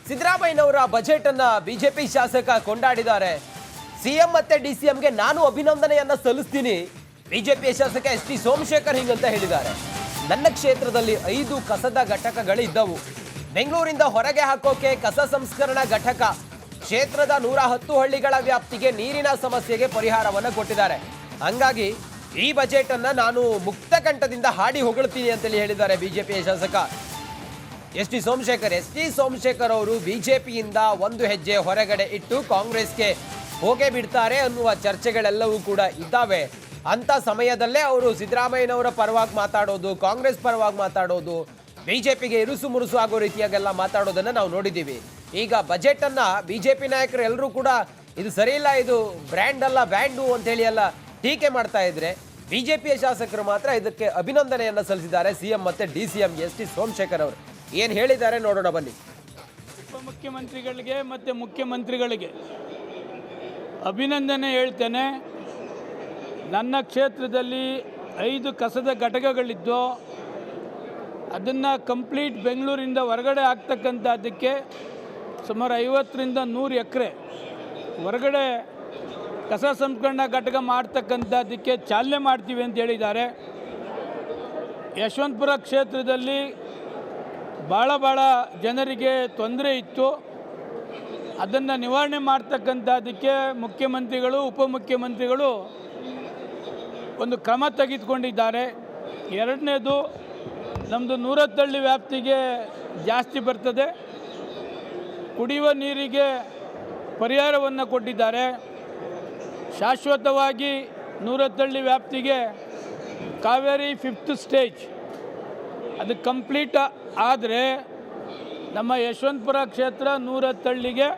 ಸಿದ್ದರಾಮಯ್ಯನವರ ಬಜೆಟ್ ಅನ್ನ ಬಿಜೆಪಿ ಶಾಸಕ ಕೊಂಡಾಡಿದ್ದಾರೆ. ಸಿಎಂ ಮತ್ತೆ ಡಿಸಿಎಂಗೆ ನಾನು ಅಭಿನಂದನೆಯನ್ನ ಸಲ್ಲಿಸ್ತೀನಿ. ಬಿಜೆಪಿ ಶಾಸಕ ಎಸ್ ಟಿ ಸೋಮಶೇಖರ್ ಹಿಂಗಂತ ಹೇಳಿದ್ದಾರೆ. ನನ್ನ ಕ್ಷೇತ್ರದಲ್ಲಿ 5 ಕಸದ ಘಟಕಗಳಿದ್ದವು. ಬೆಂಗಳೂರಿಂದ ಹೊರಗೆ ಹಾಕೋಕೆ ಕಸ ಸಂಸ್ಕರಣಾ ಘಟಕ. ಕ್ಷೇತ್ರದ 110 ಹಳ್ಳಿಗಳ ವ್ಯಾಪ್ತಿಗೆ ನೀರಿನ ಸಮಸ್ಯೆಗೆ ಪರಿಹಾರವನ್ನು ಕೊಟ್ಟಿದ್ದಾರೆ. ಹಂಗಾಗಿ ಈ ಬಜೆಟ್ ಅನ್ನ ನಾನು ಮುಕ್ತ ಕಂಠದಿಂದ ಹಾಡಿ ಹೊಗಳ್ತೀನಿ ಅಂತೇಳಿ ಹೇಳಿದ್ದಾರೆ ಬಿಜೆಪಿಯ ಶಾಸಕ ಎಸ್ ಟಿ ಸೋಮಶೇಖರ್ ಅವರು ಬಿಜೆಪಿಯಿಂದ ಒಂದು ಹೆಜ್ಜೆ ಹೊರಗಡೆ ಇಟ್ಟು ಕಾಂಗ್ರೆಸ್ಗೆ ಹೋಗೇ ಬಿಡ್ತಾರೆ ಅನ್ನುವ ಚರ್ಚೆಗಳೆಲ್ಲವೂ ಕೂಡ ಇದ್ದಾವೆ. ಅಂತ ಸಮಯದಲ್ಲೇ ಅವರು ಸಿದ್ದರಾಮಯ್ಯನವರ ಪರವಾಗಿ ಮಾತಾಡೋದು, ಕಾಂಗ್ರೆಸ್ ಪರವಾಗಿ ಮಾತಾಡೋದು, ಬಿಜೆಪಿಗೆ ಇರುಸು ಮುರುಸು ಆಗೋ ರೀತಿಯಾಗೆಲ್ಲ ಮಾತಾಡೋದನ್ನ ನಾವು ನೋಡಿದ್ದೀವಿ. ಈಗ ಬಜೆಟ್ ಅನ್ನ ಬಿಜೆಪಿ ನಾಯಕರು ಎಲ್ಲರೂ ಕೂಡ ಇದು ಸರಿಯಿಲ್ಲ, ಇದು ಬ್ರ್ಯಾಂಡ್ ಅಲ್ಲ, ಬ್ಯಾಂಡು ಅಂತ ಹೇಳಿ ಎಲ್ಲ ಟೀಕೆ ಮಾಡ್ತಾ ಇದ್ರೆ, ಬಿಜೆಪಿಯ ಶಾಸಕರು ಮಾತ್ರ ಇದಕ್ಕೆ ಅಭಿನಂದನೆಯನ್ನ ಸಲ್ಲಿಸಿದ್ದಾರೆ. ಸಿಎಂ ಮತ್ತೆ ಡಿಸಿಎಂ ಎಸ್ ಟಿ ಸೋಮಶೇಖರ್ ಅವರು ಏನು ಹೇಳಿದ್ದಾರೆ ನೋಡೋಣ ಬನ್ನಿ. ಉಪಮುಖ್ಯಮಂತ್ರಿಗಳಿಗೆ ಮತ್ತು ಮುಖ್ಯಮಂತ್ರಿಗಳಿಗೆ ಅಭಿನಂದನೆ ಹೇಳ್ತೇನೆ. ನನ್ನ ಕ್ಷೇತ್ರದಲ್ಲಿ 5 ಕಸದ ಘಟಕಗಳಿದ್ದು ಅದನ್ನು ಕಂಪ್ಲೀಟ್ ಬೆಂಗಳೂರಿಂದ ಹೊರಗಡೆ ಆಗ್ತಕ್ಕಂಥದ್ದಕ್ಕೆ ಸುಮಾರು 50ರಿಂದ 100 ಎಕರೆ ಹೊರಗಡೆ ಕಸ ಸಂಸ್ಕರಣಾ ಘಟಕ ಮಾಡ್ತಕ್ಕಂಥದ್ದಕ್ಕೆ ಚಾಲನೆ ಮಾಡ್ತೀವಿ ಅಂತ ಹೇಳಿದ್ದಾರೆ. ಯಶವಂತಪುರ ಕ್ಷೇತ್ರದಲ್ಲಿ ಭಾಳ ಜನರಿಗೆ ತೊಂದರೆ ಇತ್ತು. ಅದನ್ನು ನಿವಾರಣೆ ಮಾಡ್ತಕ್ಕಂಥದ್ದಕ್ಕೆ ಮುಖ್ಯಮಂತ್ರಿಗಳು ಉಪಮುಖ್ಯಮಂತ್ರಿಗಳು ಒಂದು ಕ್ರಮ ತೆಗೆದುಕೊಂಡಿದ್ದಾರೆ. ಎರಡನೇದು, ನಮ್ಮದು 110 ಹಳ್ಳಿ ವ್ಯಾಪ್ತಿಗೆ ಜಾಸ್ತಿ ಬರ್ತದೆ, ಕುಡಿಯುವ ನೀರಿಗೆ ಪರಿಹಾರವನ್ನು ಕೊಟ್ಟಿದ್ದಾರೆ. ಶಾಶ್ವತವಾಗಿ 110 ಹಳ್ಳಿ ವ್ಯಾಪ್ತಿಗೆ ಕಾವೇರಿ 5th ಸ್ಟೇಜ್ ಅದು ಕಂಪ್ಲೀಟ್ ಆದರೆ ನಮ್ಮ ಯಶವಂತಪುರ ಕ್ಷೇತ್ರ 110 ಹಳ್ಳಿಗೆ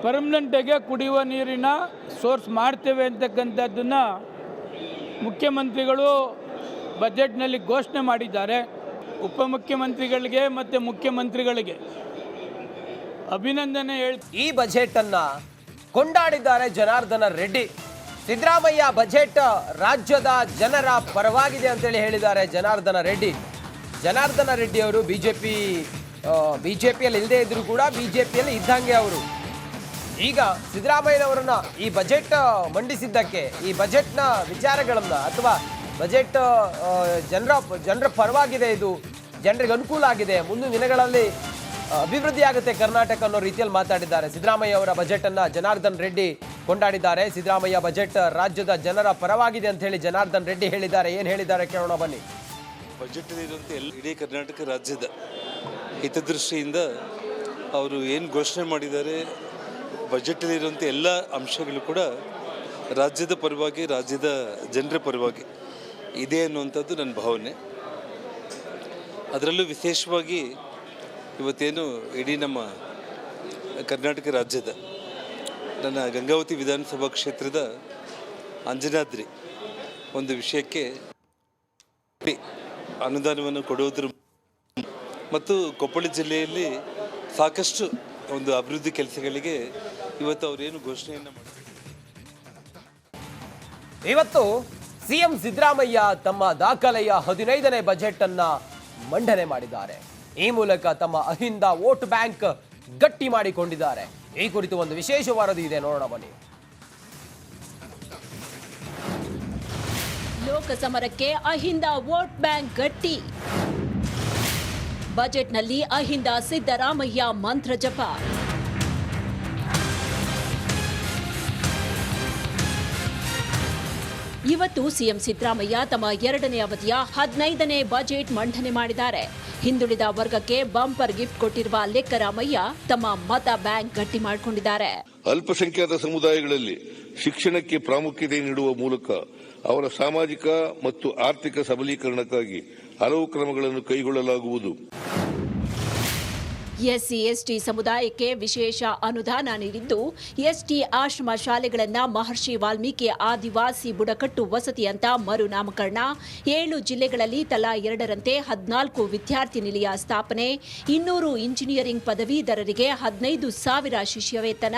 ಪರ್ಮನೆಂಟಾಗಿ ಕುಡಿಯುವ ನೀರಿನ ಸೋರ್ಸ್ ಮಾಡ್ತೇವೆ ಅಂತಕ್ಕಂಥದ್ದನ್ನು ಮುಖ್ಯಮಂತ್ರಿಗಳು ಬಜೆಟ್ನಲ್ಲಿ ಘೋಷಣೆ ಮಾಡಿದ್ದಾರೆ. ಉಪಮುಖ್ಯಮಂತ್ರಿಗಳಿಗೆ ಮತ್ತು ಮುಖ್ಯಮಂತ್ರಿಗಳಿಗೆ ಅಭಿನಂದನೆ ಈ ಬಜೆಟ್ ಅನ್ನ ಕೊಂಡಾಡಿದ್ದಾರೆ ಜನಾರ್ದನ ರೆಡ್ಡಿ. ಸಿದ್ದರಾಮಯ್ಯ ಬಜೆಟ್ ರಾಜ್ಯದ ಜನರ ಪರವಾಗಿದೆ ಅಂತೇಳಿ ಹೇಳಿದ್ದಾರೆ ಜನಾರ್ದನ ರೆಡ್ಡಿ ಅವರು. ಬಿಜೆಪಿಯಲ್ಲಿ ಇಲ್ಲದೆ ಇದ್ರು ಕೂಡ ಬಿಜೆಪಿಯಲ್ಲಿ ಇದ್ದಂಗೆ ಅವರು. ಈಗ ಸಿದ್ದರಾಮಯ್ಯನವರನ್ನ ಈ ಬಜೆಟ್ ಮಂಡಿಸಿದ್ದಕ್ಕೆ, ಈ ಬಜೆಟ್ನ ವಿಚಾರಗಳನ್ನ ಅಥವಾ ಬಜೆಟ್ ಜನರ ಪರವಾಗಿದೆ, ಇದು ಜನರಿಗೆ ಅನುಕೂಲ ಆಗಿದೆ, ಮುಂದಿನ ದಿನಗಳಲ್ಲಿ ಅಭಿವೃದ್ಧಿ ಆಗುತ್ತೆ ಕರ್ನಾಟಕ ಅನ್ನೋ ರೀತಿಯಲ್ಲಿ ಮಾತಾಡಿದ್ದಾರೆ. ಸಿದ್ದರಾಮಯ್ಯ ಅವರ ಬಜೆಟ್ ಅನ್ನ ಜನಾರ್ದನ್ ರೆಡ್ಡಿ ಕೊಂಡಾಡಿದ್ದಾರೆ. ಸಿದ್ದರಾಮಯ್ಯ ಬಜೆಟ್ ರಾಜ್ಯದ ಜನರ ಪರವಾಗಿದೆ ಅಂತ ಹೇಳಿ ಜನಾರ್ದನ್ ರೆಡ್ಡಿ ಹೇಳಿದ್ದಾರೆ. ಏನು ಹೇಳಿದ್ದಾರೆ ಕೇಳೋಣ ಬನ್ನಿ. ಬಜೆಟ್ ಇರುವಂಥ ಇಡೀ ಕರ್ನಾಟಕ ರಾಜ್ಯದ ಹಿತದೃಷ್ಟಿಯಿಂದ ಅವರು ಏನು ಘೋಷಣೆ ಮಾಡಿದ್ದಾರೆ, ಬಜೆಟಲ್ಲಿರುವಂಥ ಎಲ್ಲ ಅಂಶಗಳು ಕೂಡ ರಾಜ್ಯದ ಪರವಾಗಿ, ರಾಜ್ಯದ ಜನರ ಪರವಾಗಿ ಇದೆ ಅನ್ನುವಂಥದ್ದು ನನ್ನ ಭಾವನೆ. ಅದರಲ್ಲೂ ವಿಶೇಷವಾಗಿ ಇವತ್ತೇನು ಇಡೀ ನಮ್ಮ ಕರ್ನಾಟಕ ರಾಜ್ಯದ ನನ್ನ ಗಂಗಾವತಿ ವಿಧಾನಸಭಾ ಕ್ಷೇತ್ರದ ಅಂಜನಾದ್ರಿ ಒಂದು ವಿಷಯಕ್ಕೆ ಅನುದಾನವನ್ನು ಕೊಡುವುದರ ಮತ್ತು ಕೊಪ್ಪಳ ಜಿಲ್ಲೆಯಲ್ಲಿ ಸಾಕಷ್ಟು ಒಂದು ಅಭಿವೃದ್ಧಿ ಕೆಲಸಗಳಿಗೆ ಇವತ್ತು ಅವರೇನು ಘೋಷಣೆಯನ್ನು ಮಾಡಿದ್ದಾರೆ. ಇವತ್ತು ಸಿಎಂ ಸಿದ್ದರಾಮಯ್ಯ ತಮ್ಮ ದಾಖಲೆಯ 15ನೇ ಬಜೆಟ್ ಅನ್ನ ಮಂಡನೆ ಮಾಡಿದ್ದಾರೆ. ಈ ಮೂಲಕ ತಮ್ಮ ಅಹಿಂದ ವೋಟ್ ಬ್ಯಾಂಕ್ ಗಟ್ಟಿ ಮಾಡಿಕೊಂಡಿದ್ದಾರೆ. ಈ ಕುರಿತು ಒಂದು ವಿಶೇಷ ವರದಿ ಇದೆ, ನೋಡೋಣ ಬನ್ನಿ. ಲೋಕಸಮರಕ್ಕೆ ಅಹಿಂದ ವೋಟ್ ಬ್ಯಾಂಕ್ ಗಟ್ಟಿ. ಬಜೆಟ್ನಲ್ಲಿ ಅಹಿಂದ ಸಿದ್ದರಾಮಯ್ಯ ಮಂತ್ರ ಜಪ. ಇವತ್ತು ಸಿಎಂ ಸಿದ್ದರಾಮಯ್ಯ ತಮ್ಮ 2ನೇ ಅವಧಿಯ 15ನೇ ಬಜೆಟ್ ಮಂಡನೆ ಮಾಡಿದ್ದಾರೆ. ಹಿಂದುಳಿದ ವರ್ಗಕ್ಕೆ ಬಂಪರ್ ಗಿಫ್ಟ್ ಕೊಟ್ಟಿರುವ ಲೆಕ್ಕರಾಮಯ್ಯ ತಮ್ಮ ಮತ ಬ್ಯಾಂಕ್ ಗಟ್ಟಿ ಮಾಡಿಕೊಂಡಿದ್ದಾರೆ. ಅಲ್ಪಸಂಖ್ಯಾತ ಸಮುದಾಯಗಳಲ್ಲಿ ಶಿಕ್ಷಣಕ್ಕೆ ಪ್ರಾಮುಖ್ಯತೆ ನೀಡುವ ಮೂಲಕ ಅವರ ಸಾಮಾಜಿಕ ಮತ್ತು ಆರ್ಥಿಕ ಸಬಲೀಕರಣಕ್ಕಾಗಿ ಹಲವು ಕ್ರಮಗಳನ್ನು ಕೈಗೊಳ್ಳಲಾಗುವುದು. ಎಸ್ಸಿ ಎಸ್ಟಿ ಸಮುದಾಯಕ್ಕೆ ವಿಶೇಷ ಅನುದಾನ ನೀಡಿದ್ದು, ಎಸ್ಟಿ ಆಶ್ರಮ ಶಾಲೆಗಳನ್ನು ಮಹರ್ಷಿ ವಾಲ್ಮೀಕಿ ಆದಿವಾಸಿ ಬುಡಕಟ್ಟು ವಸತಿ ಅಂತ ಮರುನಾಮಕರಣ, 7 ಜಿಲ್ಲೆಗಳಲ್ಲಿ ತಲಾ 2ರಂತೆ 14 ವಿದ್ಯಾರ್ಥಿ ನಿಲಯ ಸ್ಥಾಪನೆ, 200 ಇಂಜಿನಿಯರಿಂಗ್ ಪದವೀಧರರಿಗೆ 15,000 ಶಿಷ್ಯ ವೇತನ,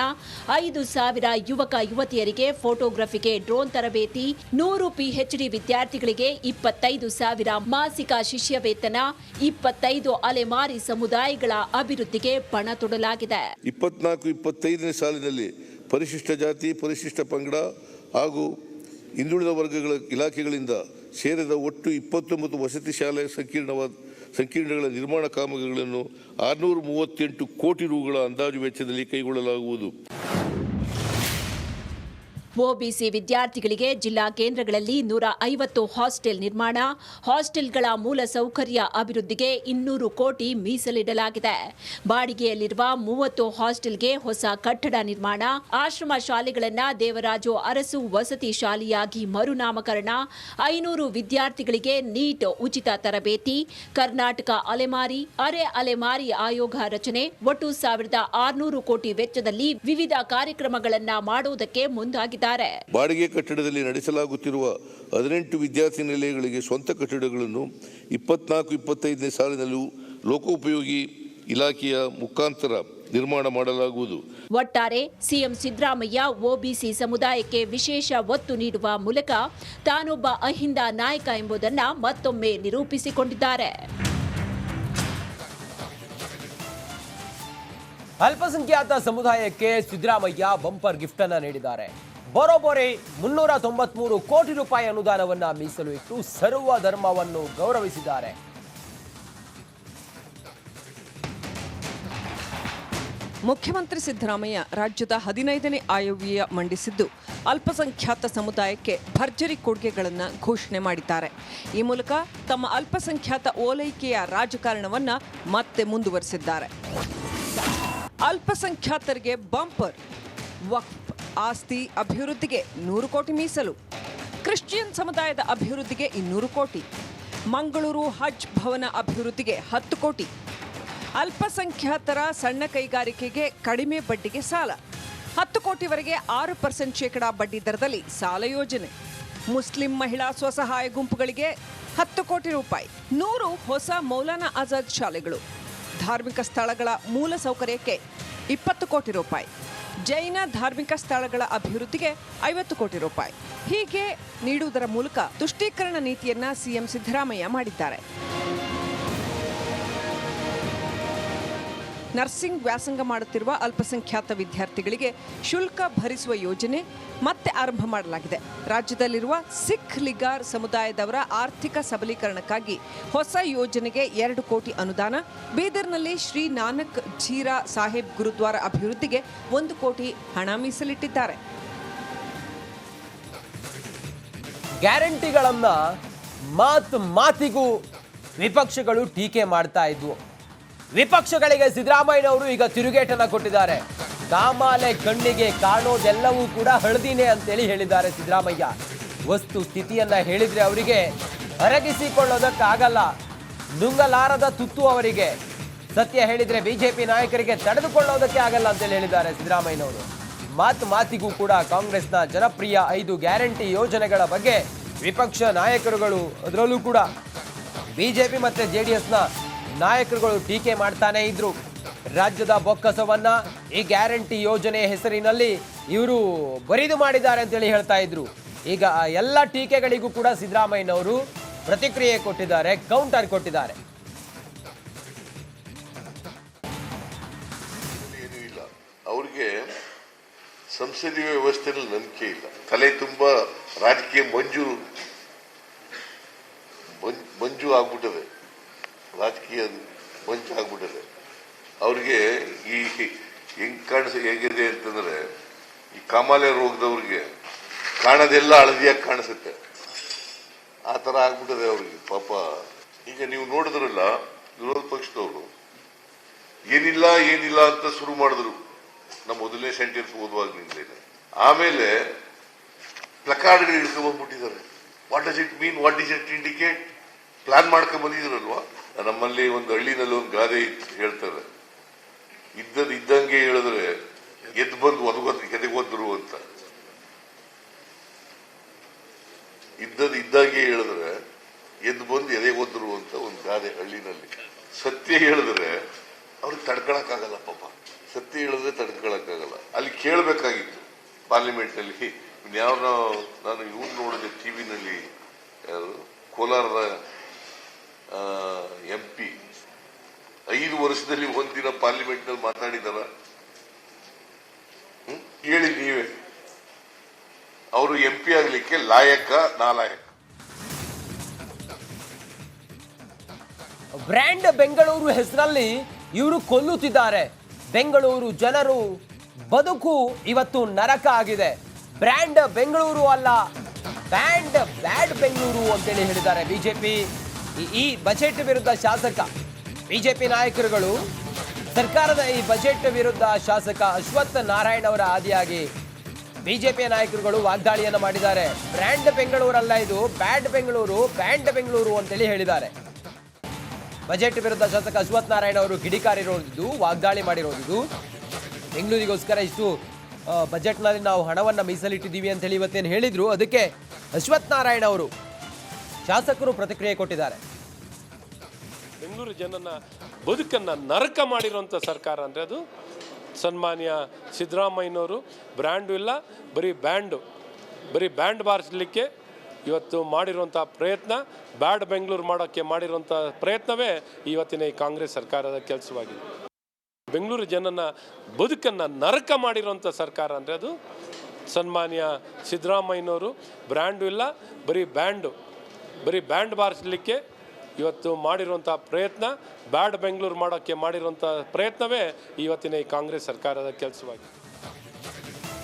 5,000 ಯುವಕ ಯುವತಿಯರಿಗೆ ಫೋಟೋಗ್ರಫಿಗೆ ಡ್ರೋನ್ ತರಬೇತಿ, 100 ಪಿಎಚ್ಡಿ ವಿದ್ಯಾರ್ಥಿಗಳಿಗೆ 25,000 ಮಾಸಿಕ ಶಿಷ್ಯ ವೇತನ, 25 ಅಲೆಮಾರಿ ಸಮುದಾಯಗಳ ಅಭಿವೃದ್ಧಿಗೆ ಪಣ ತೊಡಲಾಗಿದೆ. 24-25ನೇ ಸಾಲಿನಲ್ಲಿ ಪರಿಶಿಷ್ಟ ಜಾತಿ, ಪರಿಶಿಷ್ಟ ಪಂಗಡ ಹಾಗೂ ಹಿಂದುಳಿದ ವರ್ಗಗಳ ಇಲಾಖೆಗಳಿಂದ ಸೇರಿದ ಒಟ್ಟು 29 ವಸತಿ ಶಾಲೆ ಸಂಕೀರ್ಣಗಳ ನಿರ್ಮಾಣ ಕಾಮಗಾರಿಗಳನ್ನು 638 ಕೋಟಿ ರುಗಳ ಅಂದಾಜು ವೆಚ್ಚದಲ್ಲಿ ಕೈಗೊಳ್ಳಲಾಗುವುದು. ಒಬಿಸಿ ವಿದ್ಯಾರ್ಥಿಗಳಿಗೆ ಜಿಲ್ಲಾ ಕೇಂದ್ರಗಳಲ್ಲಿ 150 ಹಾಸ್ಟೆಲ್ ನಿರ್ಮಾಣ, ಹಾಸ್ಟೆಲ್ಗಳ ಮೂಲ ಸೌಕರ್ಯ ಅಭಿವೃದ್ಧಿಗೆ 200 ಕೋಟಿ ಮೀಸಲಿಡಲಾಗಿದೆ. ಬಾಡಿಗೆಯಲ್ಲಿರುವ 30 ಹಾಸ್ಟೆಲ್ಗೆ ಹೊಸ ಕಟ್ಟಡ ನಿರ್ಮಾಣ, ಆಶ್ರಮ ಶಾಲೆಗಳನ್ನು ದೇವರಾಜು ಅರಸು ವಸತಿ ಶಾಲೆಯಾಗಿ ಮರುನಾಮಕರಣ, 500 ವಿದ್ಯಾರ್ಥಿಗಳಿಗೆ ನೀಟ್ ಉಚಿತ ತರಬೇತಿ, ಕರ್ನಾಟಕ ಅಲೆಮಾರಿ, ಅರೆ ಅಲೆಮಾರಿ ಆಯೋಗ ರಚನೆ, ಒಟ್ಟು 1600 ಕೋಟಿ ವೆಚ್ಚದಲ್ಲಿ ವಿವಿಧ ಕಾರ್ಯಕ್ರಮಗಳನ್ನು ಮಾಡುವುದಕ್ಕೆ ಮುಂದಾಗಿದೆ. ಬಾಡಿಗೆ ಕಟ್ಟಡದಲ್ಲಿ ನಡೆಸಲಾಗುತ್ತಿರುವ 18 ವಿದ್ಯಾರ್ಥಿ ನಿಲಯಗಳಿಗೆ ಸ್ವಂತ ಕಟ್ಟಡಗಳನ್ನು 24-25ನೇ ಸಾಲಿನಲ್ಲೂ ಲೋಕೋಪಯೋಗಿ ಇಲಾಖೆಯ ಮುಖಾಂತರ ನಿರ್ಮಾಣ ಮಾಡಲಾಗುವುದು. ಒಟ್ಟಾರೆ ಸಿಎಂ ಸಿದ್ದರಾಮಯ್ಯ ಒಬಿಸಿ ಸಮುದಾಯಕ್ಕೆ ವಿಶೇಷ ಒತ್ತು ನೀಡುವ ಮೂಲಕ ತಾನೊಬ್ಬ ಅಹಿಂದ ನಾಯಕ ಎಂಬುದನ್ನು ಮತ್ತೊಮ್ಮೆ ನಿರೂಪಿಸಿಕೊಂಡಿದ್ದಾರೆ. ಅಲ್ಪಸಂಖ್ಯಾತ ಸಮುದಾಯಕ್ಕೆ ಸಿದ್ದರಾಮಯ್ಯ ಬಂಪರ್ ಗಿಫ್ಟ್ ಅನ್ನು ನೀಡಿದ್ದಾರೆ. ಬರೋಬ್ಬರಿ 393 ಕೋಟಿ ರೂಪಾಯಿ ಅನುದಾನವನ್ನ ಮೀಸಲು ಇಟ್ಟು ಸರ್ವ ಧರ್ಮವನ್ನು ಗೌರವಿಸಿದ್ದಾರೆ. ಮುಖ್ಯಮಂತ್ರಿ ಸಿದ್ದರಾಮಯ್ಯ ರಾಜ್ಯದ 15ನೇ ಆಯವ್ಯಯ ಮಂಡಿಸಿದ್ದು ಅಲ್ಪಸಂಖ್ಯಾತ ಸಮುದಾಯಕ್ಕೆ ಭರ್ಜರಿ ಕೊಡುಗೆಗಳನ್ನು ಘೋಷಣೆ ಮಾಡಿದ್ದಾರೆ. ಈ ಮೂಲಕ ತಮ್ಮ ಅಲ್ಪಸಂಖ್ಯಾತ ಓಲೈಕೆಯ ರಾಜಕಾರಣವನ್ನು ಮತ್ತೆ ಮುಂದುವರೆಸಿದ್ದಾರೆ. ಅಲ್ಪಸಂಖ್ಯಾತರಿಗೆ ಬಂಪರ್, ವಕ್ಫ್ ಆಸ್ತಿ ಅಭಿವೃದ್ಧಿಗೆ 100 ಕೋಟಿ ಮೀಸಲು, ಕ್ರಿಶ್ಚಿಯನ್ ಸಮುದಾಯದ ಅಭಿವೃದ್ಧಿಗೆ 200 ಕೋಟಿ, ಮಂಗಳೂರು ಹಜ್ ಭವನ ಅಭಿವೃದ್ಧಿಗೆ 10 ಕೋಟಿ, ಅಲ್ಪಸಂಖ್ಯಾತರ ಸಣ್ಣ ಕೈಗಾರಿಕೆಗೆ ಕಡಿಮೆ ಬಡ್ಡಿಗೆ ಸಾಲ, 10 ಕೋಟಿವರೆಗೆ 6% ಶೇಕಡಾ ಬಡ್ಡಿ ದರದಲ್ಲಿ ಸಾಲ ಯೋಜನೆ, ಮುಸ್ಲಿಂ ಮಹಿಳಾ ಸ್ವಸಹಾಯ ಗುಂಪುಗಳಿಗೆ 10 ಕೋಟಿ ರೂಪಾಯಿ, 100 ಹೊಸ ಮೌಲಾನಾ ಆಜಾದ್ ಶಾಲೆಗಳು, ಧಾರ್ಮಿಕ ಸ್ಥಳಗಳ ಮೂಲ ಸೌಕರ್ಯಕ್ಕೆ 20 ಕೋಟಿ ರೂಪಾಯಿ, ಜೈನ ಧಾರ್ಮಿಕ ಸ್ಥಳಗಳ ಅಭಿವೃದ್ಧಿಗೆ 50 ಕೋಟಿ ರೂಪಾಯಿ. ಹೀಗೆ ನೀಡುವುದರ ಮೂಲಕ ತುಷ್ಟೀಕರಣ ನೀತಿಯನ್ನ ಸಿಎಂ ಸಿದ್ದರಾಮಯ್ಯ ಮಾಡಿದ್ದಾರೆ. ನರ್ಸಿಂಗ್ ವ್ಯಾಸಂಗ ಮಾಡುತ್ತಿರುವ ಅಲ್ಪಸಂಖ್ಯಾತ ವಿದ್ಯಾರ್ಥಿಗಳಿಗೆ ಶುಲ್ಕ ಭರಿಸುವ ಯೋಜನೆ ಮತ್ತೆ ಆರಂಭ ಮಾಡಲಾಗಿದೆ. ರಾಜ್ಯದಲ್ಲಿರುವ ಸಿಖ್ ಲಿಗಾರ್ ಸಮುದಾಯದವರ ಆರ್ಥಿಕ ಸಬಲೀಕರಣಕ್ಕಾಗಿ ಹೊಸ ಯೋಜನೆಗೆ 2 ಕೋಟಿ ಅನುದಾನ, ಬೀದರ್ನಲ್ಲಿ ಶ್ರೀ ನಾನಕ್ ಝೀರಾ ಸಾಹೇಬ್ ಗುರುದ್ವಾರ ಅಭಿವೃದ್ಧಿಗೆ 1 ಕೋಟಿ ಹಣ ಮೀಸಲಿಟ್ಟಿದ್ದಾರೆ. ಗ್ಯಾರಂಟಿಗಳನ್ನ ಮಾತಿಗೂ ವಿಪಕ್ಷಗಳು ಟೀಕೆ ಮಾಡ್ತಾ ಇದ್ವು. ವಿಪಕ್ಷಗಳಿಗೆ ಸಿದ್ದರಾಮಯ್ಯನವರು ಈಗ ತಿರುಗೇಟನ್ನ ಕೊಟ್ಟಿದ್ದಾರೆ. ಕಾಮಾಲೆ ಕಣ್ಣಿಗೆ ಕಾಣೋದೆಲ್ಲವೂ ಕೂಡ ಹಳದಿನೇ ಅಂತೇಳಿ ಹೇಳಿದ್ದಾರೆ ಸಿದ್ದರಾಮಯ್ಯ. ವಸ್ತು ಸ್ಥಿತಿಯನ್ನ ಹೇಳಿದ್ರೆ ಅವರಿಗೆ ಅರಗಿಸಿಕೊಳ್ಳೋದಕ್ಕಾಗಲ್ಲ, ನುಂಗಲಾರದ ತುತ್ತು ಅವರಿಗೆ. ಸತ್ಯ ಹೇಳಿದ್ರೆ ಬಿಜೆಪಿ ನಾಯಕರಿಗೆ ತಡೆದುಕೊಳ್ಳೋದಕ್ಕೆ ಆಗಲ್ಲ ಅಂತೇಳಿ ಹೇಳಿದ್ದಾರೆ ಸಿದ್ದರಾಮಯ್ಯನವರು. ಮಾತಿಗೂ ಕೂಡ ಕಾಂಗ್ರೆಸ್ನ ಜನಪ್ರಿಯ 5 ಗ್ಯಾರಂಟಿ ಯೋಜನೆಗಳ ಬಗ್ಗೆ ವಿಪಕ್ಷ ನಾಯಕರುಗಳು, ಅದರಲ್ಲೂ ಕೂಡ ಬಿಜೆಪಿ ಮತ್ತೆ ಜೆಡಿಎಸ್ನ ನಾಯಕರುಗಳು ಟೀಕೆ ಮಾಡ್ತಾನೆ ಇದ್ರು. ರಾಜ್ಯದ ಬೊಕ್ಕಸವನ್ನ ಈ ಗ್ಯಾರಂಟಿ ಯೋಜನೆ ಹೆಸರಿನಲ್ಲಿ ಇವರು ಬರಿದು ಮಾಡಿದ್ದಾರೆ ಅಂತೇಳಿ ಹೇಳ್ತಾ ಇದ್ರು. ಈಗ ಎಲ್ಲ ಟೀಕೆಗಳಿಗೂ ಕೂಡ ಸಿದ್ದರಾಮಯ್ಯನವರು ಪ್ರತಿಕ್ರಿಯೆ ಕೊಟ್ಟಿದ್ದಾರೆ, ಕೌಂಟರ್ ಕೊಟ್ಟಿದ್ದಾರೆ. ಅವ್ರಿಗೆ ಸಂಸದೀಯ ವ್ಯವಸ್ಥೆಯಲ್ಲಿ ನಂಬಿಕೆ ಇಲ್ಲ. ತಲೆ ತುಂಬಾ ರಾಜಕೀಯ ಮಂಜು ಆಗ್ಬಿಟ್ಟದೆ, ರಾಜಕೀಯ ಮಂಚು ಆಗ್ಬಿಟ್ಟದೆ. ಅವ್ರಿಗೆ ಈ ಹೇಗಿದೆ ಅಂತಂದ್ರೆ, ಈ ಕಾಮಾಲೆ ರೋಗದವ್ರಿಗೆ ಕಾಣದೆಲ್ಲ ಹಳದಿಯಾಗಿ ಕಾಣಿಸುತ್ತೆ, ಆ ತರ ಆಗ್ಬಿಟ್ಟದೆ ಅವ್ರಿಗೆ ಪಾಪ. ಈಗ ನೀವು ನೋಡಿದ್ರಲ್ಲ, ವಿರೋಧ ಪಕ್ಷದವರು ಏನಿಲ್ಲ ಅಂತ ಶುರು ಮಾಡಿದ್ರು ನಮ್ಮ ಮೊದಲನೇ ಸೆಂಟೆನ್ಸ್ ಓದುವಾಗ್ಲಿಂದ. ಆಮೇಲೆ ಪ್ಲಕಾರ್ಡ್ಗಳು ಹಿಡ್ಕೊಂಡು ಬಂದ್ಬಿಟ್ಟಿದ್ದಾರೆ. What does it mean, what is it indicate, plan ಮಾಡ್ಕೊಂಡ್ ಬಂದಿದ್ರಲ್ವಾ. ನಮ್ಮಲ್ಲಿ ಒಂದು ಹಳ್ಳಿನಲ್ಲಿ ಒಂದು ಗಾದೆ ಹೇಳ್ತಾರೆ, ಇದ್ದಂಗೆ ಹೇಳಿದ್ರೆ ಎದ್ದು ಬಂದು ಎದೆಗೊದ್ರು ಅಂತ. ಇದ್ದಂಗೆ ಹೇಳಿದ್ರೆ ಎದ್ದು ಬಂದು ಎದೆಗೊದ್ರು ಅಂತ ಒಂದು ಗಾದೆ ಹಳ್ಳಿನಲ್ಲಿ. ಸತ್ಯ ಹೇಳಿದ್ರೆ ಅವ್ರಿಗೆ ತಡ್ಕೊಳಕ್ಕಾಗಲ್ಲ ಪಾಪ, ಸತ್ಯ ಹೇಳಿದ್ರೆ ತಡ್ಕೊಳಕ್ಕಾಗಲ್ಲ. ಅಲ್ಲಿ ಕೇಳಬೇಕಾಗಿತ್ತು ಪಾರ್ಲಿಮೆಂಟ್ ನಲ್ಲಿ. ನಾನು ಇವ್ರು ನೋಡಿದೆ ಟಿವಿನಲ್ಲಿ, ಕೋಲಾರದ MP 5 ವರ್ಷದಲ್ಲಿ ಒಂದಿನ ಪಾರ್ಲಿಮೆಂಟ್ ನಲ್ಲಿ ಮಾತಾಡಿದಾರ? ಹೇಳಿ ನೀವೇ. ಅವರು MP ಆಗ್ಲಿಕ್ಕೆ ಲಾಯಕ ನಾಲಾಯಕ? ಬ್ರ್ಯಾಂಡ್ ಬೆಂಗಳೂರು ಹೆಸರಲ್ಲಿ ಇವರು ಕೊಲ್ಲುತ್ತಿದ್ದಾರೆ. ಬೆಂಗಳೂರು ಜನರು ಬದುಕು ಇವತ್ತು ನರಕ ಆಗಿದೆ. ಬ್ರ್ಯಾಂಡ್ ಬೆಂಗಳೂರು ಅಲ್ಲ, ಬ್ಯಾಡ್ ಬೆಂಗಳೂರು ಅಂತೇಳಿ ಹೇಳಿದ್ದಾರೆ ಬಿಜೆಪಿ. ಈ ಬಜೆಟ್ ವಿರುದ್ಧ ಶಾಸಕ ಬಿಜೆಪಿ ನಾಯಕರುಗಳು ಸರ್ಕಾರದ ಈ ಬಜೆಟ್ ವಿರುದ್ಧ ಶಾಸಕ ಅಶ್ವಥ್ ನಾರಾಯಣ್ ಅವರ ಆದಿಯಾಗಿ ಬಿಜೆಪಿಯ ನಾಯಕರುಗಳು ವಾಗ್ದಾಳಿಯನ್ನು ಮಾಡಿದ್ದಾರೆ. ಬ್ರ್ಯಾಂಡ್ ಬೆಂಗಳೂರಲ್ಲ ಇದು, ಬ್ಯಾಡ್ ಬೆಂಗಳೂರು, ಬ್ಯಾಂಡ್ ಬೆಂಗಳೂರು ಅಂತೇಳಿ ಹೇಳಿದ್ದಾರೆ. ಬಜೆಟ್ ವಿರುದ್ಧ ಶಾಸಕ ಅಶ್ವಥ್ ನಾರಾಯಣ್ ಅವರು ಕಿಡಿಕಾರಿರೋದು, ವಾಗ್ದಾಳಿ ಮಾಡಿರೋದು. ಬೆಂಗಳೂರಿಗೋಸ್ಕರ ಇಷ್ಟು ಬಜೆಟ್ನಲ್ಲಿ ನಾವು ಹಣವನ್ನು ಮೀಸಲಿಟ್ಟಿದ್ದೀವಿ ಅಂತ ಹೇಳಿ ಇವತ್ತೇನು ಹೇಳಿದ್ರು, ಅದಕ್ಕೆ ಅಶ್ವಥ್ ನಾರಾಯಣ್ ಅವರು ಶಾಸಕರು ಪ್ರತಿಕ್ರಿಯೆ ಕೊಟ್ಟಿದ್ದಾರೆ. ಬೆಂಗಳೂರು ಜನನ ಬದುಕನ್ನು ನರಕ ಮಾಡಿರುವಂಥ ಸರ್ಕಾರ ಅಂದರೆ ಅದು ಸನ್ಮಾನ್ಯ ಸಿದ್ದರಾಮಯ್ಯನವರು. ಬ್ರ್ಯಾಂಡು ಇಲ್ಲ, ಬರೀ ಬ್ಯಾಂಡ್ ಬಾರಿಸಲಿಕ್ಕೆ ಇವತ್ತು ಮಾಡಿರುವಂಥ ಪ್ರಯತ್ನ, ಬ್ಯಾಡ್ ಬೆಂಗಳೂರು ಮಾಡೋಕ್ಕೆ ಮಾಡಿರುವಂಥ ಪ್ರಯತ್ನವೇ ಇವತ್ತಿನ ಈ ಕಾಂಗ್ರೆಸ್ ಸರ್ಕಾರದ ಕೆಲಸವಾಗಿದೆ. ಬೆಂಗಳೂರು ಜನನ ಬದುಕನ್ನು ನರಕ ಮಾಡಿರುವಂಥ ಸರ್ಕಾರ ಅಂದರೆ ಅದು ಸನ್ಮಾನ್ಯ ಸಿದ್ದರಾಮಯ್ಯನವರು. ಬ್ರ್ಯಾಂಡು ಇಲ್ಲ, ಬರೀ ಬ್ಯಾಂಡ್ ಬಾರಿಸಲಿಕ್ಕೆ ಇವತ್ತು ಮಾಡಿರುವಂಥ ಪ್ರಯತ್ನ, ಬ್ಯಾಡ್ ಬೆಂಗಳೂರು ಮಾಡೋಕ್ಕೆ ಮಾಡಿರುವಂಥ ಪ್ರಯತ್ನವೇ ಇವತ್ತಿನ ಈ ಕಾಂಗ್ರೆಸ್ ಸರ್ಕಾರದ ಕೆಲಸವಾಗಿದೆ.